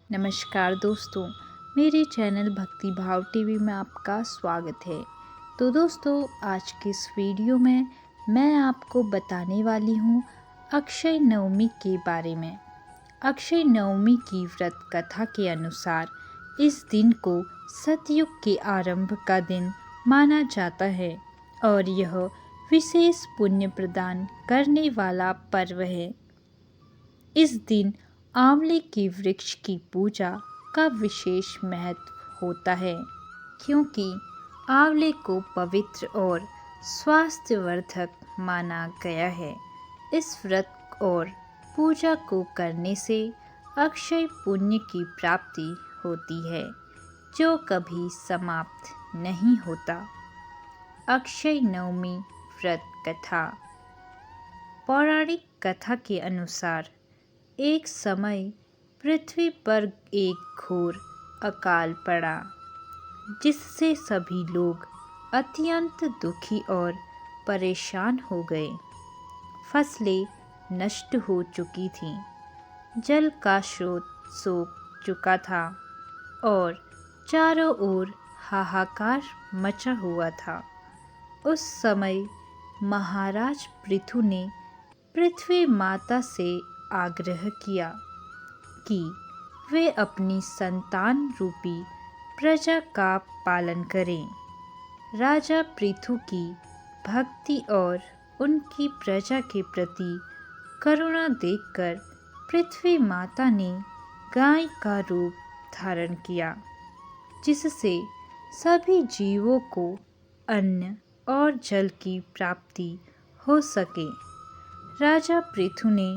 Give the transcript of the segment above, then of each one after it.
नमस्कार दोस्तों, मेरे चैनल भक्ति भाव टीवी में आपका स्वागत है। तो दोस्तों, आज के इस वीडियो में मैं आपको बताने वाली हूँ अक्षय नवमी के बारे में। अक्षय नवमी की व्रत कथा के अनुसार इस दिन को सतयुग के आरंभ का दिन माना जाता है और यह विशेष पुण्य प्रदान करने वाला पर्व है। इस दिन आंवले के वृक्ष की पूजा का विशेष महत्व होता है, क्योंकि आंवले को पवित्र और स्वास्थ्यवर्धक माना गया है। इस व्रत और पूजा को करने से अक्षय पुण्य की प्राप्ति होती है, जो कभी समाप्त नहीं होता। अक्षय नवमी व्रत कथा। पौराणिक कथा के अनुसार एक समय पृथ्वी पर एक घोर अकाल पड़ा, जिससे सभी लोग अत्यंत दुखी और परेशान हो गए। फसलें नष्ट हो चुकी थीं, जल का स्रोत सूख चुका था और चारों ओर हाहाकार मचा हुआ था। उस समय महाराज पृथु ने पृथ्वी माता से आग्रह किया कि वे अपनी संतान रूपी प्रजा का पालन करें। राजा पृथु की भक्ति और उनकी प्रजा के प्रति करुणा देखकर पृथ्वी माता ने गाय का रूप धारण किया, जिससे सभी जीवों को अन्न और जल की प्राप्ति हो सके। राजा पृथु ने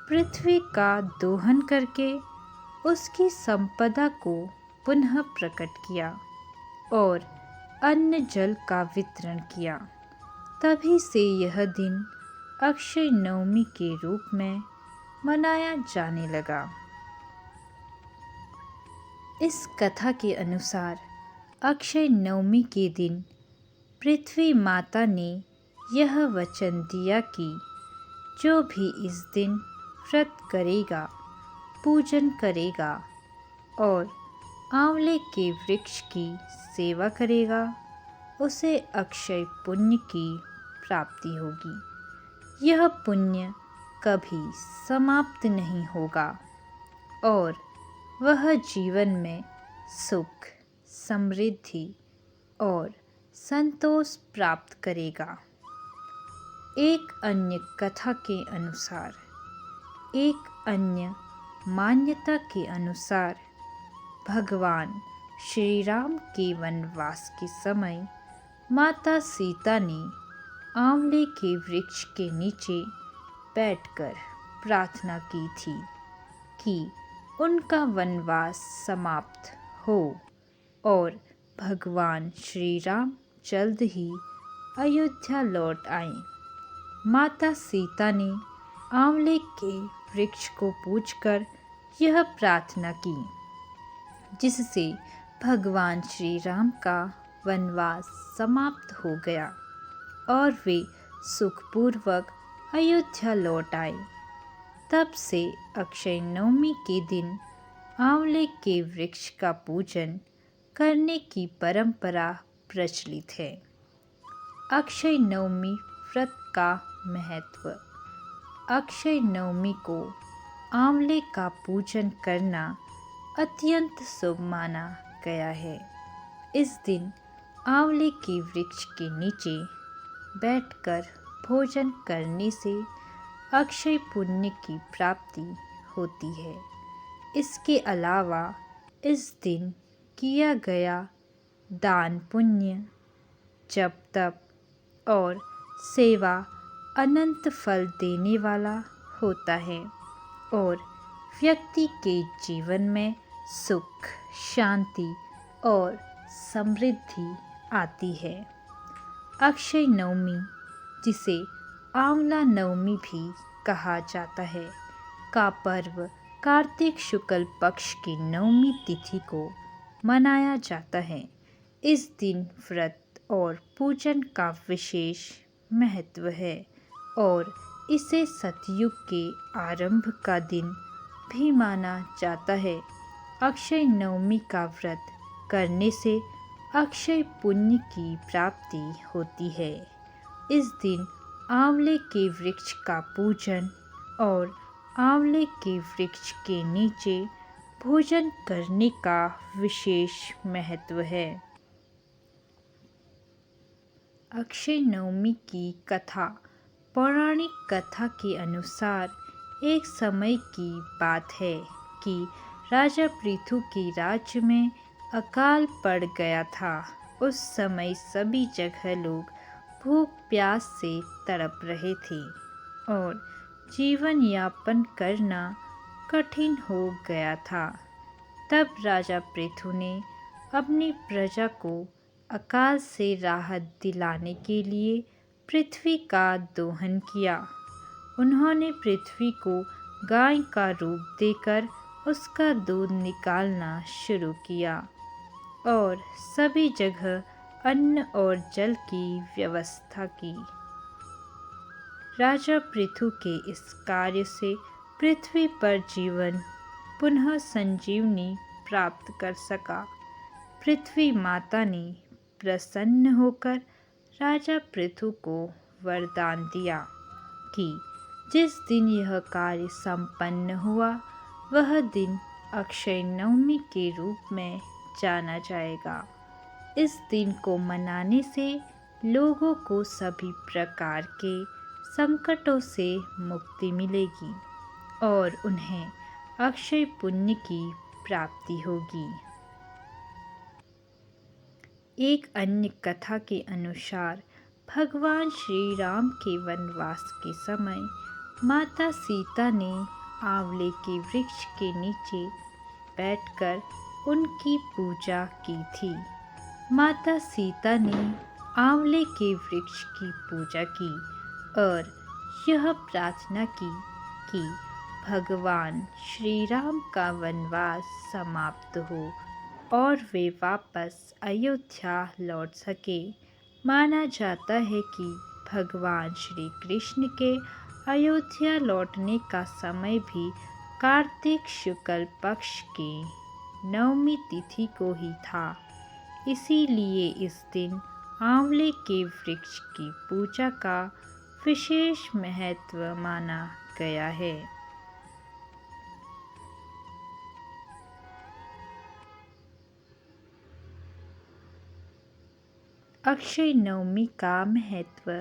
पृथ्वी का दोहन करके उसकी संपदा को पुनः प्रकट किया और अन्न जल का वितरण किया। तभी से यह दिन अक्षय नवमी के रूप में मनाया जाने लगा। इस कथा के अनुसार अक्षय नवमी के दिन पृथ्वी माता ने यह वचन दिया कि जो भी इस दिन व्रत करेगा, पूजन करेगा और आंवले के वृक्ष की सेवा करेगा, उसे अक्षय पुण्य की प्राप्ति होगी। यह पुण्य कभी समाप्त नहीं होगा और वह जीवन में सुख, समृद्धि और संतोष प्राप्त करेगा। एक अन्य कथा के अनुसार, एक अन्य मान्यता के अनुसार भगवान श्री राम के वनवास के समय माता सीता ने आंवले के वृक्ष के नीचे बैठकर प्रार्थना की थी कि उनका वनवास समाप्त हो और भगवान श्री राम जल्द ही अयोध्या लौट आए। माता सीता ने आंवले के वृक्ष को पूजकर यह प्रार्थना की, जिससे भगवान श्री राम का वनवास समाप्त हो गया और वे सुखपूर्वक अयोध्या लौट आए। तब से अक्षय नवमी के दिन आंवले के वृक्ष का पूजन करने की परंपरा प्रचलित है। अक्षय नवमी व्रत का महत्व। अक्षय नवमी को आंवले का पूजन करना अत्यंत शुभ माना गया है। इस दिन आंवले के वृक्ष के नीचे बैठकर भोजन करने से अक्षय पुण्य की प्राप्ति होती है। इसके अलावा इस दिन किया गया दान पुण्य, जप तप और सेवा अनंत फल देने वाला होता है और व्यक्ति के जीवन में सुख, शांति और समृद्धि आती है। अक्षय नवमी, जिसे आंवला नवमी भी कहा जाता है, का पर्व कार्तिक शुक्ल पक्ष की नवमी तिथि को मनाया जाता है। इस दिन व्रत और पूजन का विशेष महत्व है और इसे सतयुग के आरंभ का दिन भी माना जाता है। अक्षय नवमी का व्रत करने से अक्षय पुण्य की प्राप्ति होती है। इस दिन आंवले के वृक्ष का पूजन और आंवले के वृक्ष के नीचे भोजन करने का विशेष महत्व है। अक्षय नवमी की कथा। पौराणिक कथा के अनुसार एक समय की बात है कि राजा पृथु के राज्य में अकाल पड़ गया था। उस समय सभी जगह लोग भूख प्यास से तड़प रहे थे और जीवन यापन करना कठिन हो गया था। तब राजा पृथु ने अपनी प्रजा को अकाल से राहत दिलाने के लिए पृथ्वी का दोहन किया। उन्होंने पृथ्वी को गाय का रूप देकर उसका दूध निकालना शुरू किया और सभी जगह अन्न और जल की व्यवस्था की। राजा पृथु के इस कार्य से पृथ्वी पर जीवन पुनः संजीवनी प्राप्त कर सका। पृथ्वी माता ने प्रसन्न होकर राजा पृथु को वरदान दिया कि जिस दिन यह कार्य संपन्न हुआ वह दिन अक्षय नवमी के रूप में जाना जाएगा। इस दिन को मनाने से लोगों को सभी प्रकार के संकटों से मुक्ति मिलेगी और उन्हें अक्षय पुण्य की प्राप्ति होगी। एक अन्य कथा के अनुसार भगवान श्री राम के वनवास के समय माता सीता ने आंवले के वृक्ष के नीचे बैठकर उनकी पूजा की थी। माता सीता ने आंवले के वृक्ष की पूजा की और यह प्रार्थना की कि भगवान श्री राम का वनवास समाप्त हो और वे वापस अयोध्या लौट सके। माना जाता है कि भगवान श्री कृष्ण के अयोध्या लौटने का समय भी कार्तिक शुक्ल पक्ष के नवमी तिथि को ही था। इसीलिए इस दिन आंवले के वृक्ष की पूजा का विशेष महत्व माना गया है। अक्षय नवमी का महत्व।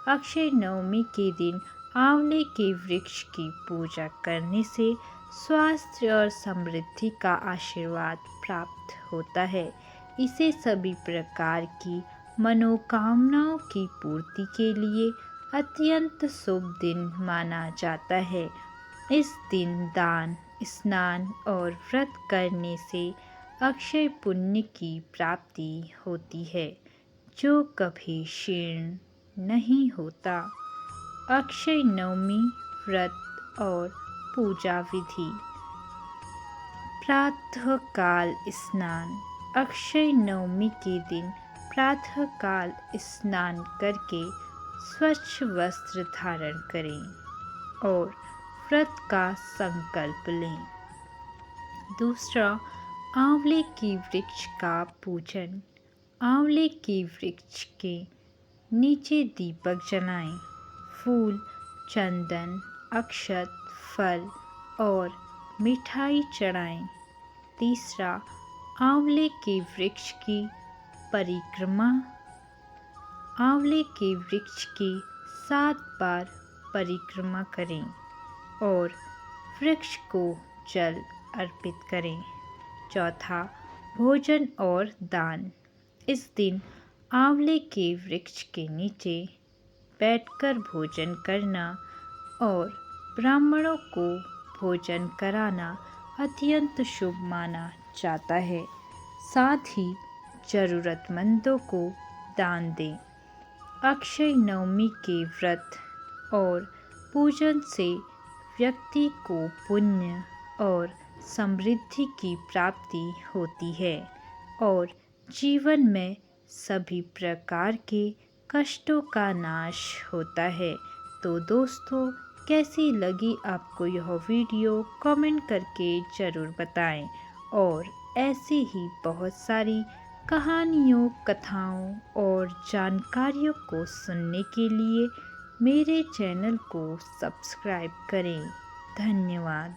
अक्षय नवमी के दिन आंवले के वृक्ष की पूजा करने से स्वास्थ्य और समृद्धि का आशीर्वाद प्राप्त होता है। इसे सभी प्रकार की मनोकामनाओं की पूर्ति के लिए अत्यंत शुभ दिन माना जाता है। इस दिन दान, स्नान और व्रत करने से अक्षय पुण्य की प्राप्ति होती है जो कभी क्षीण नहीं होता। अक्षय नवमी व्रत और पूजा विधि। प्रातः काल स्नान। अक्षय नवमी के दिन प्रातः काल स्नान करके स्वच्छ वस्त्र धारण करें और व्रत का संकल्प लें। दूसरा, आंवले के वृक्ष का पूजन। आंवले के वृक्ष के नीचे दीपक जलाएं, फूल, चंदन, अक्षत, फल और मिठाई चढ़ाएं। तीसरा, आंवले के वृक्ष की परिक्रमा। आंवले के वृक्ष की 7 बार परिक्रमा करें और वृक्ष को जल अर्पित करें। चौथा, भोजन और दान। इस दिन आंवले के वृक्ष के नीचे बैठकर भोजन करना और ब्राह्मणों को भोजन कराना अत्यंत शुभ माना जाता है। साथ ही जरूरतमंदों को दान दें। अक्षय नवमी के व्रत और पूजन से व्यक्ति को पुण्य और समृद्धि की प्राप्ति होती है और जीवन में सभी प्रकार के कष्टों का नाश होता है। तो दोस्तों, कैसी लगी आपको यह वीडियो कमेंट करके ज़रूर बताएं और ऐसी ही बहुत सारी कहानियों, कथाओं और जानकारियों को सुनने के लिए मेरे चैनल को सब्सक्राइब करें। धन्यवाद।